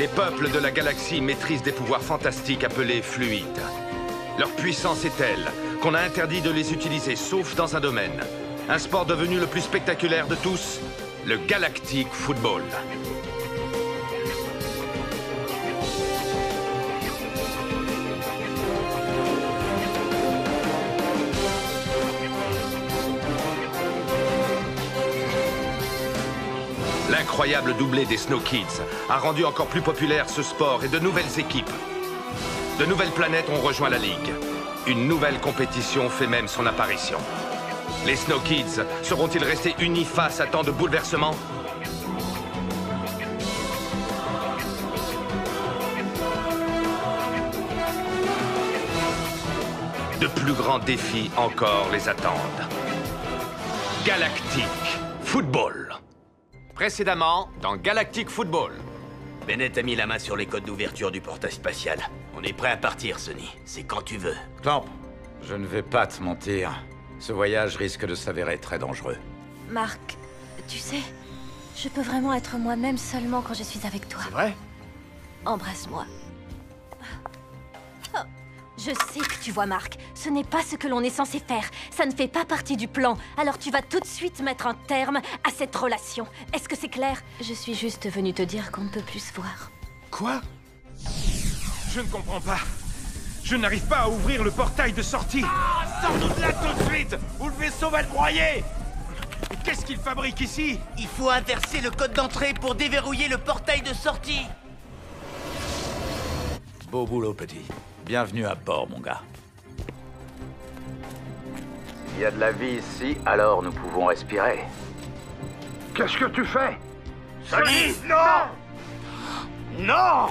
Les peuples de la galaxie maîtrisent des pouvoirs fantastiques appelés fluides. Leur puissance est telle qu'on a interdit de les utiliser, sauf dans un domaine. Un sport devenu le plus spectaculaire de tous, le Galactic Football. L'incroyable doublé des Snow Kids a rendu encore plus populaire ce sport et de nouvelles équipes. De nouvelles planètes ont rejoint la Ligue. Une nouvelle compétition fait même son apparition. Les Snow Kids seront-ils restés unis face à tant de bouleversements? De plus grands défis encore les attendent. Galactic Football. Précédemment, dans Galactic Football. Bennett a mis la main sur les codes d'ouverture du portail spatial. On est prêt à partir, Sonny. C'est quand tu veux. Clamp, je ne vais pas te mentir. Ce voyage risque de s'avérer très dangereux. Marc, tu sais, je peux vraiment être moi-même seulement quand je suis avec toi. C'est vrai? Embrasse-moi. Oh, je sais que tu vois, Marc. Ce n'est pas ce que l'on est censé faire. Ça ne fait pas partie du plan. Alors tu vas tout de suite mettre un terme à cette relation. Est-ce que c'est clair? Je suis juste venue te dire qu'on ne peut plus se voir. Quoi? Je ne comprends pas. Je n'arrive pas à ouvrir le portail de sortie. Ah, sors-nous de là tout de suite, ou le vaisseau va le broyer. Qu'est-ce qu'il fabrique ici? Il faut inverser le code d'entrée pour déverrouiller le portail de sortie. Beau boulot, petit. Bienvenue à bord, mon gars. Il y a de la vie ici, alors nous pouvons respirer. Qu'est-ce que tu fais? Sonny, non! Non!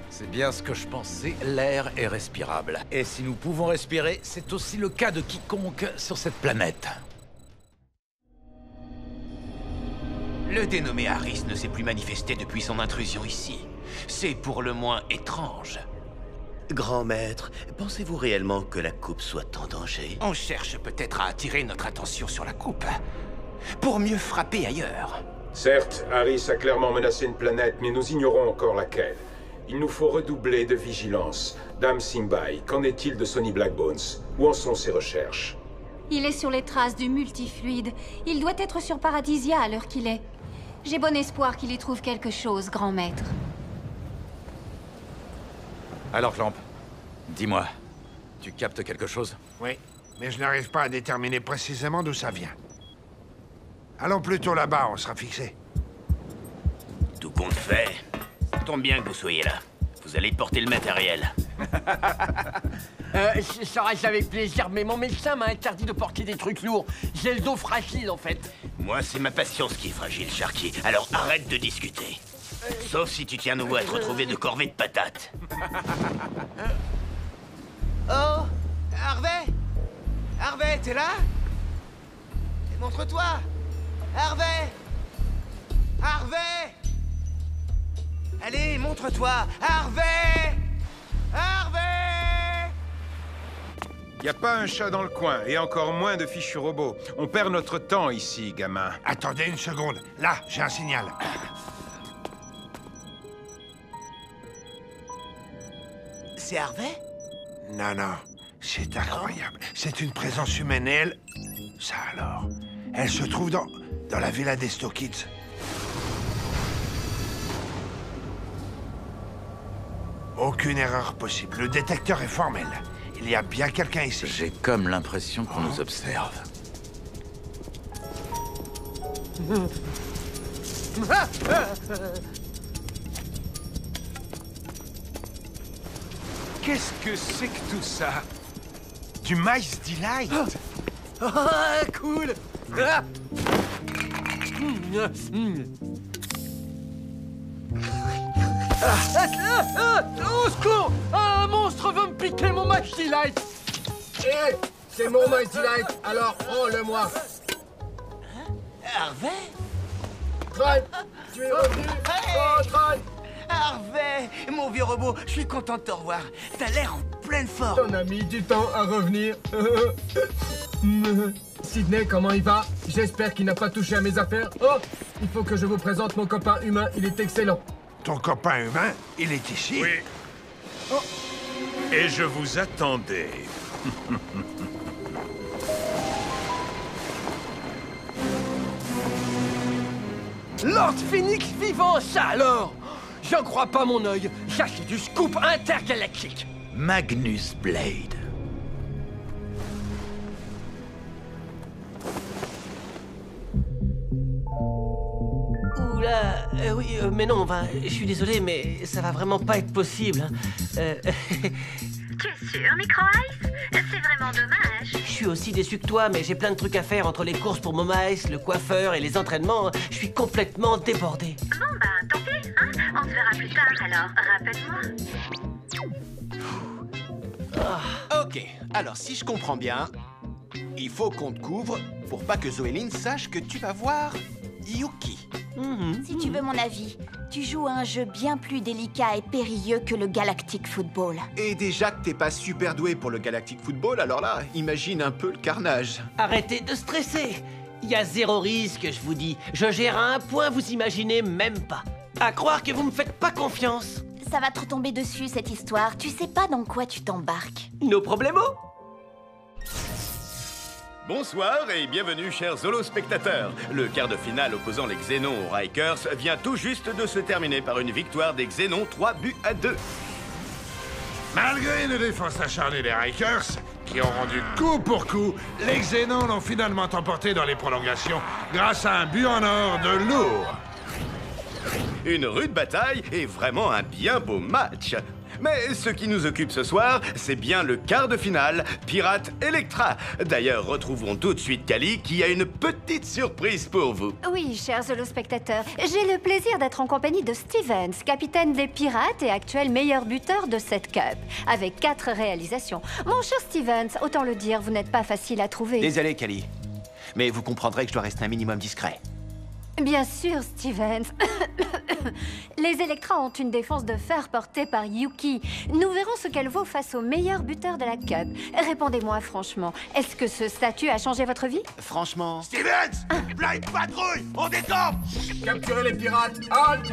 C'est bien ce que je pensais, l'air est respirable. Et si nous pouvons respirer, c'est aussi le cas de quiconque sur cette planète. Le dénommé Harris ne s'est plus manifesté depuis son intrusion ici. C'est pour le moins étrange. Grand maître, pensez-vous réellement que la coupe soit en danger? On cherche peut-être à attirer notre attention sur la coupe, pour mieux frapper ailleurs. Certes, Harris a clairement menacé une planète, mais nous ignorons encore laquelle. Il nous faut redoubler de vigilance. Dame Simbai, qu'en est-il de Sonny Blackbones? Où en sont ses recherches? Il est sur les traces du multifluide. Il doit être sur Paradisia à l'heure qu'il est. J'ai bon espoir qu'il y trouve quelque chose, grand maître. Alors, Clamp, dis-moi, tu captes quelque chose? Oui, mais je n'arrive pas à déterminer précisément d'où ça vient. Allons plutôt là-bas, on sera fixé. Tout compte fait, tombe bien que vous soyez là. Vous allez porter le matériel. Ça reste avec plaisir, mais mon médecin m'a interdit de porter des trucs lourds. J'ai le dos fragile, en fait. Moi, c'est ma patience qui est fragile, Sharky. Alors arrête de discuter. Sauf si tu tiens nouveau à te retrouver de corvée de patates. Oh, Harvey? Harvey, t'es là? Montre-toi! Harvey! Harvey! Allez, montre-toi! Harvey! Harvey! Y a pas un chat dans le coin, et encore moins de fichus robots. On perd notre temps ici, gamin. Attendez une seconde. Là, j'ai un signal. C'est Harvey? Non, non. C'est incroyable. C'est une présence humaine et elle... Ça alors. Elle se trouve dans la villa des Snow Kids. Aucune erreur possible. Le détecteur est formel. Il y a bien quelqu'un ici. J'ai comme l'impression qu'on nous observe. Qu'est-ce que c'est que tout ça? Du Mice Delight? Ah, cool! Ah. Au secours! Un monstre veut me piquer mon Mice Delight! Hé! C'est mon Mice Delight, alors prends-le-moi! Harvey? Tron! Tu es revenu? Oh, Tron! Harvey! Mon vieux robot, je suis content de te revoir. T'as l'air en pleine forme. On a mis du temps à revenir. Sydney, comment il va? J'espère qu'il n'a pas touché à mes affaires. Oh! Il faut que je vous présente mon copain humain, il est excellent. ton copain humain, il est ici. Oui. Oh. Et je vous attendais. Lord Phoenix vivant, ça alors! J'en crois pas mon œil. Ça, c'est du scoop intergalactique. Magnus Blade. Oula, oui, mais non, je suis désolé, mais ça va vraiment pas être possible. Tu es sûr, Micro Ice? C'est vraiment dommage. Je suis aussi déçu que toi, mais j'ai plein de trucs à faire entre les courses pour Moma Ice, le coiffeur et les entraînements. Je suis complètement débordé. Bon, tant pis, hein? On se verra plus tard, alors rappelle-moi. Ok, alors si je comprends bien, il faut qu'on te couvre pour pas que Zoéline sache que tu vas voir Yuki. Si tu veux mon avis, tu joues à un jeu bien plus délicat et périlleux que le Galactic Football. Et déjà que t'es pas super doué pour le Galactic Football, alors là, imagine un peu le carnage. Arrêtez de stresser. Il y a 0 risque, je vous dis. Je gère à un point, vous imaginez même pas. À croire que vous me faites pas confiance. Ça va te retomber dessus, cette histoire. Tu sais pas dans quoi tu t'embarques. Nos problemos. Bonsoir et bienvenue, chers holospectateurs. Le quart de finale opposant les Xénons aux Rikers vient tout juste de se terminer par une victoire des Xénons 3-2. Malgré une défense acharnée des Rikers, qui ont rendu coup pour coup, les Xénons l'ont finalement emporté dans les prolongations grâce à un but en or de lourd. Une rude bataille et vraiment un bien beau match. Mais ce qui nous occupe ce soir, c'est bien le quart de finale, Pirate Electra. D'ailleurs, retrouvons tout de suite Kali, qui a une petite surprise pour vous. Oui, chers holospectateurs, j'ai le plaisir d'être en compagnie de Stevens, capitaine des Pirates et actuel meilleur buteur de cette Cup, avec 4 réalisations. Mon cher Stevens, autant le dire, vous n'êtes pas facile à trouver. Désolé, Kali. Mais vous comprendrez que je dois rester un minimum discret. Bien sûr, Stevens. Les Electras ont une défense de fer portée par Yuki. Nous verrons ce qu'elle vaut face au meilleur buteur de la Cup. Répondez-moi franchement, est-ce que ce statut a changé votre vie? Franchement... Stevens! Blind Patrouille! On décampe! Capturez les pirates! Halt!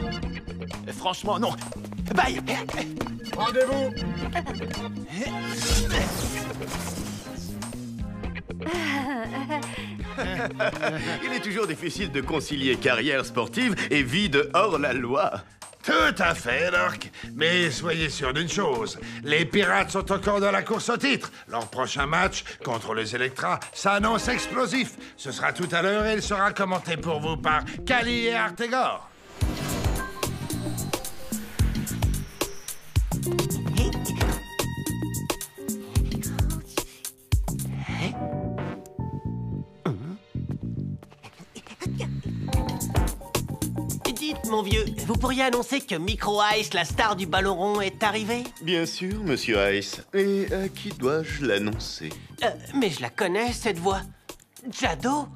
Franchement, non. Bye! Rendez-vous! Il est toujours difficile de concilier carrière sportive et vie de hors-la-loi. Tout à fait, Lork. Mais soyez sûr d'une chose, les Pirates sont encore dans la course au titre. Leur prochain match contre les Electras s'annonce explosif. Ce sera tout à l'heure et il sera commenté pour vous par Kali et Artegor. Dites, mon vieux, vous pourriez annoncer que Micro Ice, la star du ballon rond, est arrivée? Bien sûr, monsieur Ice. Et à qui dois-je l'annoncer? Mais je la connais, cette voix. Jado?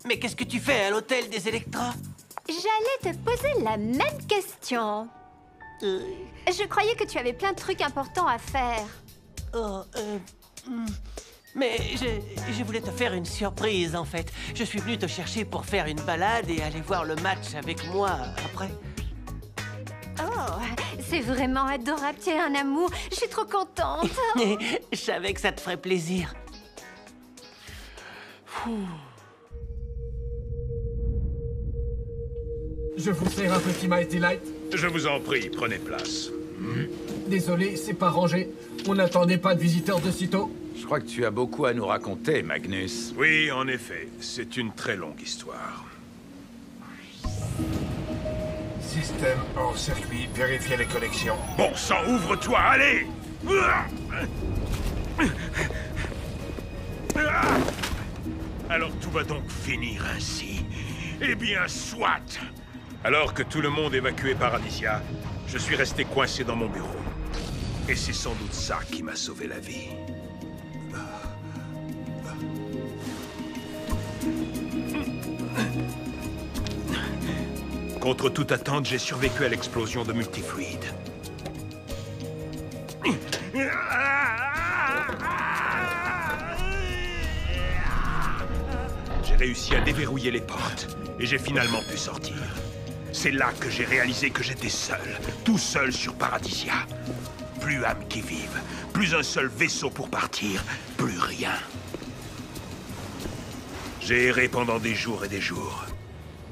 Mais qu'est-ce que tu fais à l'hôtel des Electras? J'allais te poser la même question. Je croyais que tu avais plein de trucs importants à faire. Mais je voulais te faire une surprise, en fait. Je suis venu te chercher pour faire une balade et aller voir le match avec moi après. Oh, c'est vraiment adorable. Tu es un amour. Je suis trop contente. Je savais que ça te ferait plaisir. Je vous sers un petit Mighty Light? Je vous en prie, prenez place. Désolé, c'est pas rangé. On n'attendait pas de visiteurs de sitôt. Je crois que tu as beaucoup à nous raconter, Magnus. Oui, en effet, c'est une très longue histoire. Système hors circuit, vérifiez les connexions. Bon sang, ouvre-toi, allez! Alors tout va donc finir ainsi. Eh bien, soit! Alors que tout le monde évacué Paradisia, je suis resté coincé dans mon bureau. Et c'est sans doute ça qui m'a sauvé la vie. Contre toute attente, j'ai survécu à l'explosion de multifluide. J'ai réussi à déverrouiller les portes et j'ai finalement pu sortir. C'est là que j'ai réalisé que j'étais seul, tout seul sur Paradisia. Plus âme qui vive, plus un seul vaisseau pour partir, plus rien. J'ai erré pendant des jours et des jours.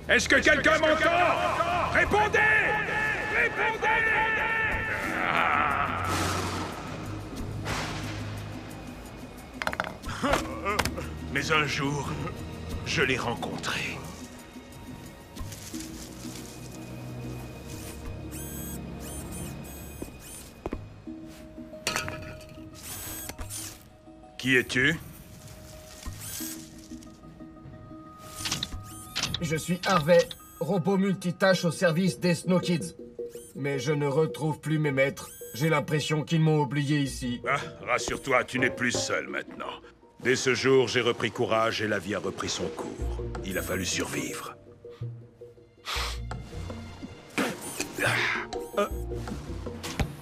Est-ce que quelqu'un m'entend? Répondez! Répondez! Mais un jour, je l'ai rencontré. Qui es-tu? Je suis Harvey, robot multitâche au service des Snow Kids. Mais je ne retrouve plus mes maîtres. J'ai l'impression qu'ils m'ont oublié ici. Ah, rassure-toi, tu n'es plus seul maintenant. Dès ce jour, j'ai repris courage et la vie a repris son cours. Il a fallu survivre.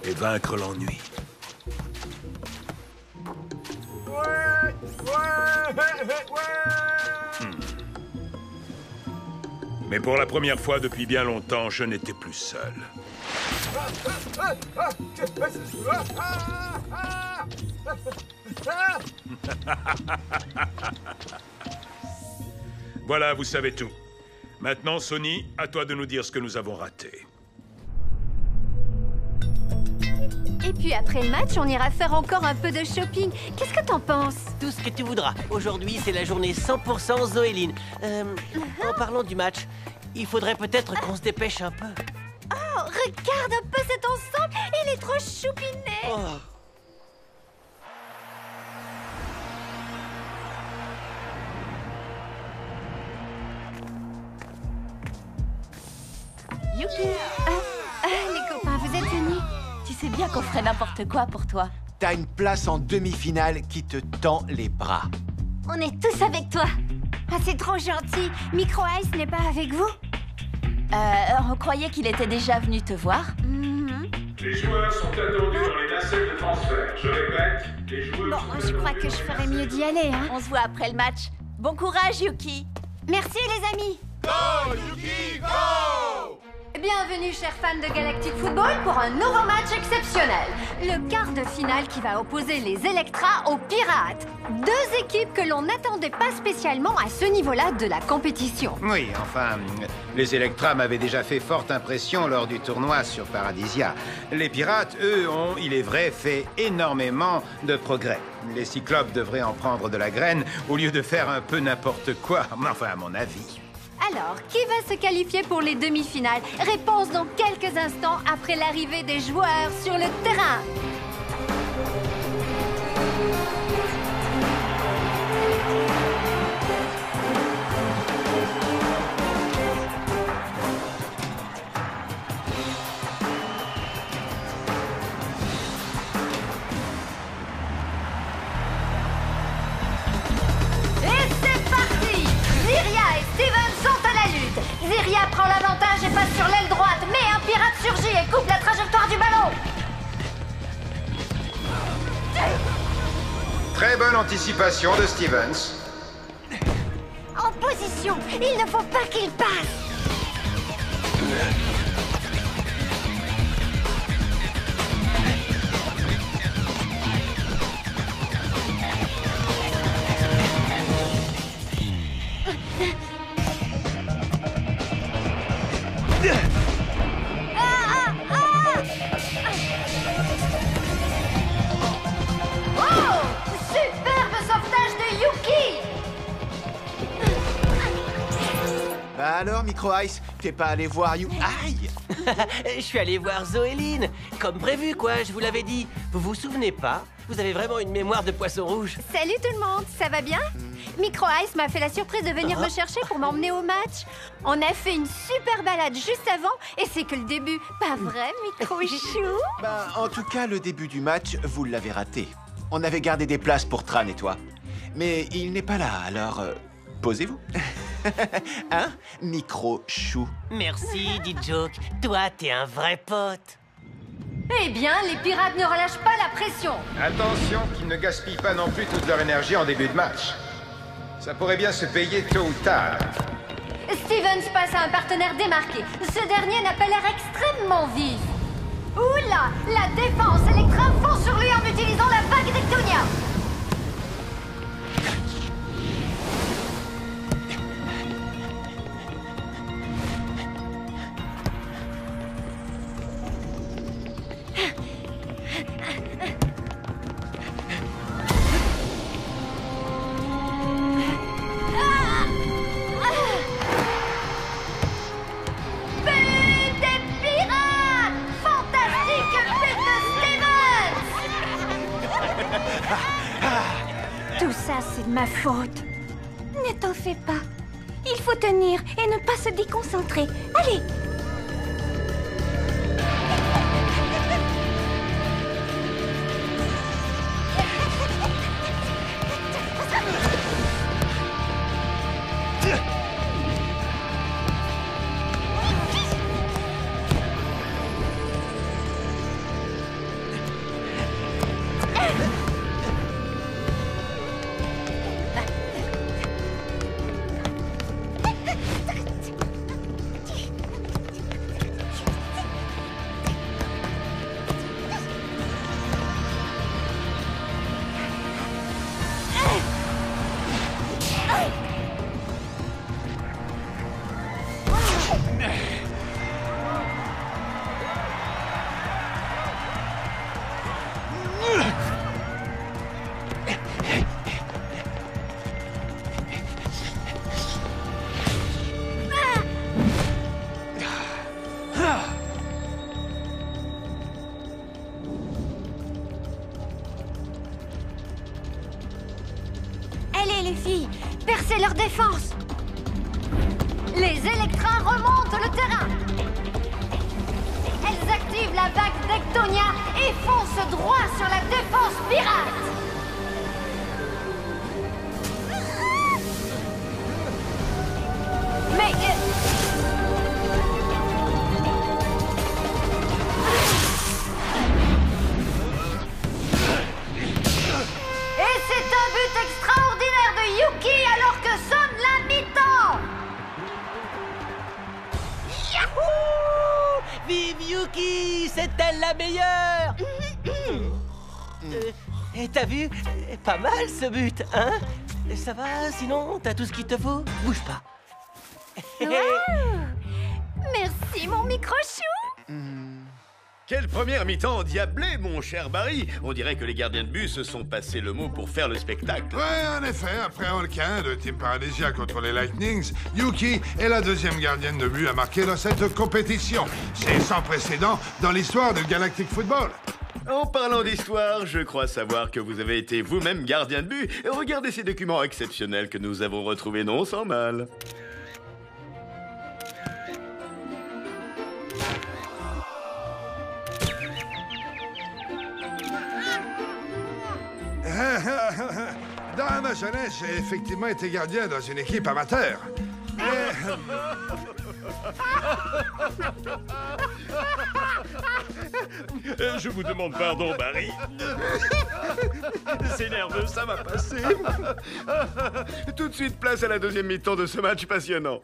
Et vaincre l'ennui. Mais pour la première fois depuis bien longtemps, je n'étais plus seul. Voilà, vous savez tout. Maintenant, Sony, à toi de nous dire ce que nous avons raté. Et puis après le match, on ira faire encore un peu de shopping. Qu'est-ce que t'en penses? Tout ce que tu voudras. Aujourd'hui, c'est la journée 100% Zoéline. En parlant du match, il faudrait peut-être qu'on se dépêche un peu. Oh, regarde un peu cet ensemble. Il est trop choupiné. Oh. Yuki! Les copains, vous êtes unis? Tu sais bien qu'on ferait n'importe quoi pour toi. T'as une place en demi-finale qui te tend les bras. On est tous avec toi. Ah, c'est trop gentil. Micro Ice n'est pas avec vous? On croyait qu'il était déjà venu te voir. Les joueurs sont attendus dans les nacelles de transfert. Je répète, les joueurs Bon, je crois que je ferais mieux d'y aller, hein. On se voit après le match. Bon courage, Yuki. Merci, les amis. Go, Yuki, go! Bienvenue, chers fans de Galactic Football, pour un nouveau match exceptionnel. Le quart de finale qui va opposer les Electra aux Pirates. Deux équipes que l'on n'attendait pas spécialement à ce niveau-là de la compétition. Oui, enfin, les Electra m'avaient déjà fait forte impression lors du tournoi sur Paradisia. Les Pirates, eux, ont, il est vrai, fait énormément de progrès. Les Cyclopes devraient en prendre de la graine au lieu de faire un peu n'importe quoi, enfin, à mon avis. Alors, qui va se qualifier pour les demi-finales? Réponse dans quelques instants après l'arrivée des joueurs sur le terrain. Ziria prend l'avantage et passe sur l'aile droite, mais un pirate surgit et coupe la trajectoire du ballon. Très bonne anticipation de Stevens. En position, il ne faut pas qu'il passe. Alors, Micro Ice, t'es pas allé voir Aïe! Je suis allé voir Zoéline. Comme prévu, quoi, je vous l'avais dit. Vous vous souvenez pas? Vous avez vraiment une mémoire de poisson rouge. Salut tout le monde, ça va bien? Micro Ice m'a fait la surprise de venir me chercher pour m'emmener au match. On a fait une super balade juste avant, et c'est que le début. Pas vrai, Micro Chou? Bah, en tout cas, le début du match, vous l'avez raté. On avait gardé des places pour Tran et toi. Mais il n'est pas là, alors... posez-vous. Hein, Micro Chou? Merci, D-Joke. Toi, t'es un vrai pote. Eh bien, les pirates ne relâchent pas la pression. Attention qu'ils ne gaspillent pas non plus toute leur énergie en début de match. Ça pourrait bien se payer tôt ou tard. Stevens passe à un partenaire démarqué. Ce dernier n'a pas l'air extrêmement vif. Oula! La défense Electra fonce sur lui en utilisant la vague d'Ectonia. Tout ça, c'est de ma faute. Ne t'en fais pas. Il faut tenir et ne pas se déconcentrer. Allez! Allez les filles, percez leur défense. Les Electra remontent le terrain. Elles activent la vague d'Ectonia et foncent droit sur la défense pirate. Mais... Et c'est un but extraordinaire de Yuki alors que sonne la mi-temps. Yahoo! Vive Yuki! C'est elle la meilleure! Et t'as vu? Pas mal ce but, hein? Ça va, sinon, t'as tout ce qu'il te faut? Bouge pas. Wow! Merci mon micro-chou. Quelle première mi-temps endiablée, mon cher Barry! On dirait que les gardiens de but se sont passés le mot pour faire le spectacle. Ouais, en effet, après Holkin de Team Paradisia contre les Lightnings, Yuki est la deuxième gardienne de but à marquer dans cette compétition. C'est sans précédent dans l'histoire du Galactic Football. En parlant d'histoire, je crois savoir que vous avez été vous-même gardien de but. Regardez ces documents exceptionnels que nous avons retrouvés non sans mal. Dans ma jeunesse, j'ai effectivement été gardien dans une équipe amateur. Je vous demande pardon, Barry. C'est nerveux, ça va passer. Tout de suite, place à la deuxième mi-temps de ce match passionnant.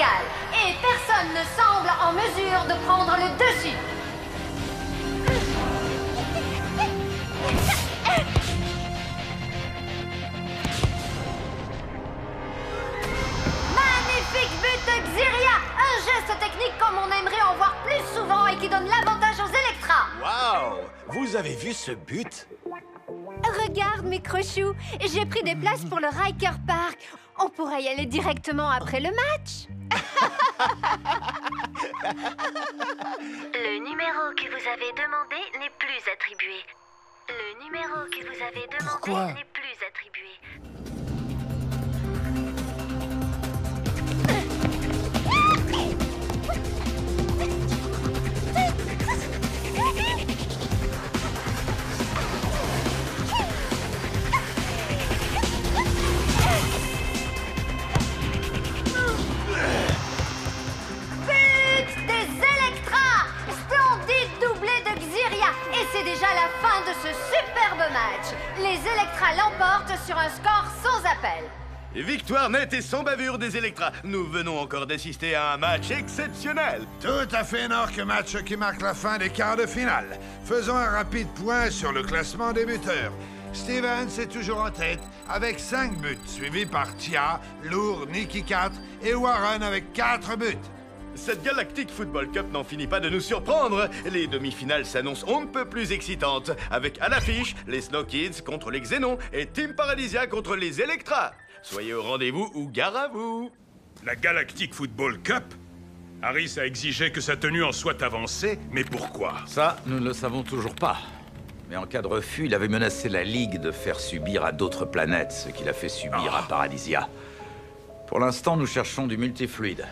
Et personne ne semble en mesure de prendre le dessus. Magnifique but de Xiria! Un geste technique comme on aimerait en voir plus souvent et qui donne l'avantage aux Electra. Waouh! Vous avez vu ce but? Regarde, Microchou, j'ai pris des places pour le Riker Park. On pourrait y aller directement après le match. Le numéro que vous avez demandé n'est plus attribué. Le numéro que vous avez demandé n'est plus attribué. sur un score sans appel. Victoire nette et sans bavure des Electra. Nous venons encore d'assister à un match exceptionnel. Tout à fait, Nork, match qui marque la fin des quarts de finale. Faisons un rapide point sur le classement des buteurs. Stevens est toujours en tête avec 5 buts, suivi par Tia, Lourd, Nikki 4 et Warren avec 4 buts. Cette Galactic Football Cup n'en finit pas de nous surprendre. Les demi-finales s'annoncent on ne peut plus excitantes, avec à l'affiche les Snow Kids contre les Xénons et Team Paradisia contre les Electra. Soyez au rendez-vous ou gare à vous. La Galactic Football Cup? Harris a exigé que sa tenue en soit avancée, mais pourquoi? Ça, nous ne le savons toujours pas. Mais en cas de refus, il avait menacé la Ligue de faire subir à d'autres planètes ce qu'il a fait subir à Paradisia. Pour l'instant, nous cherchons du multifluide.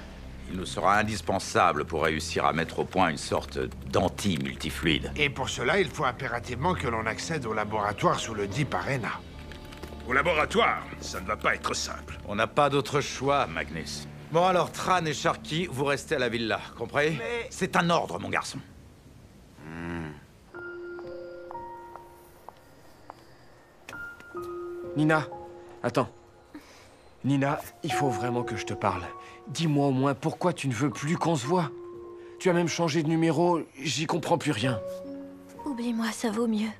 Il nous sera indispensable pour réussir à mettre au point une sorte d'anti-multifluide. Et pour cela, il faut impérativement que l'on accède au laboratoire sous le Deep Arena. Au laboratoire, ça ne va pas être simple. On n'a pas d'autre choix, Magnus. Bon alors, Tran et Sharky, vous restez à la villa, compris? Mais... C'est un ordre, mon garçon. Nina, attends. Nina, il faut vraiment que je te parle. Dis-moi au moins pourquoi tu ne veux plus qu'on se voit. Tu as même changé de numéro, j'y comprends plus rien. Oublie-moi, ça vaut mieux.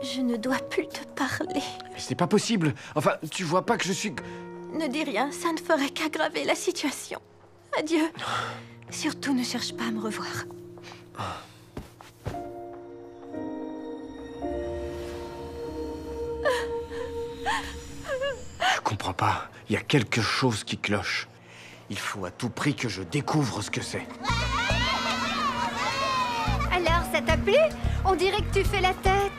Je ne dois plus te parler. Mais c'est pas possible. Enfin, tu vois pas que je suis... Ne dis rien, ça ne ferait qu'aggraver la situation. Adieu. Surtout, ne cherche pas à me revoir. Je comprends pas. Il y a quelque chose qui cloche. Il faut à tout prix que je découvre ce que c'est. Alors, ça t'a plu? On dirait que tu fais la tête.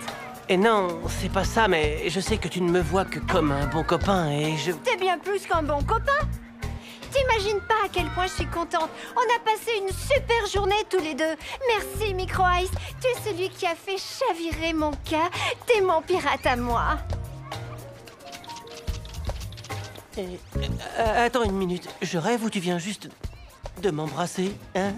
Et non, c'est pas ça, mais je sais que tu ne me vois que comme un bon copain et je... T'es bien plus qu'un bon copain. T'imagines pas à quel point je suis contente. On a passé une super journée tous les deux. Merci, Micro Ice. Tu es celui qui a fait chavirer mon cas. T'es mon pirate à moi. Attends une minute. Je rêve ou tu viens juste de m'embrasser, hein?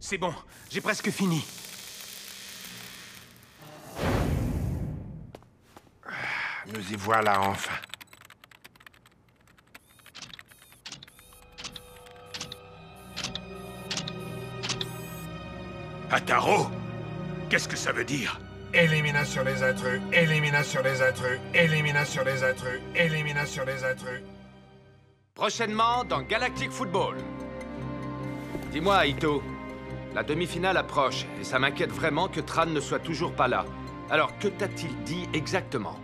C'est bon, j'ai presque fini. Nous y voilà enfin. Ataro? Qu'est-ce que ça veut dire? Élimination des intrus, élimination des intrus, élimination des intrus, élimination des intrus. Prochainement dans Galactic Football. Dis-moi, Ito, la demi-finale approche et ça m'inquiète vraiment que Tran ne soit toujours pas là. Alors, que t'a-t-il dit exactement?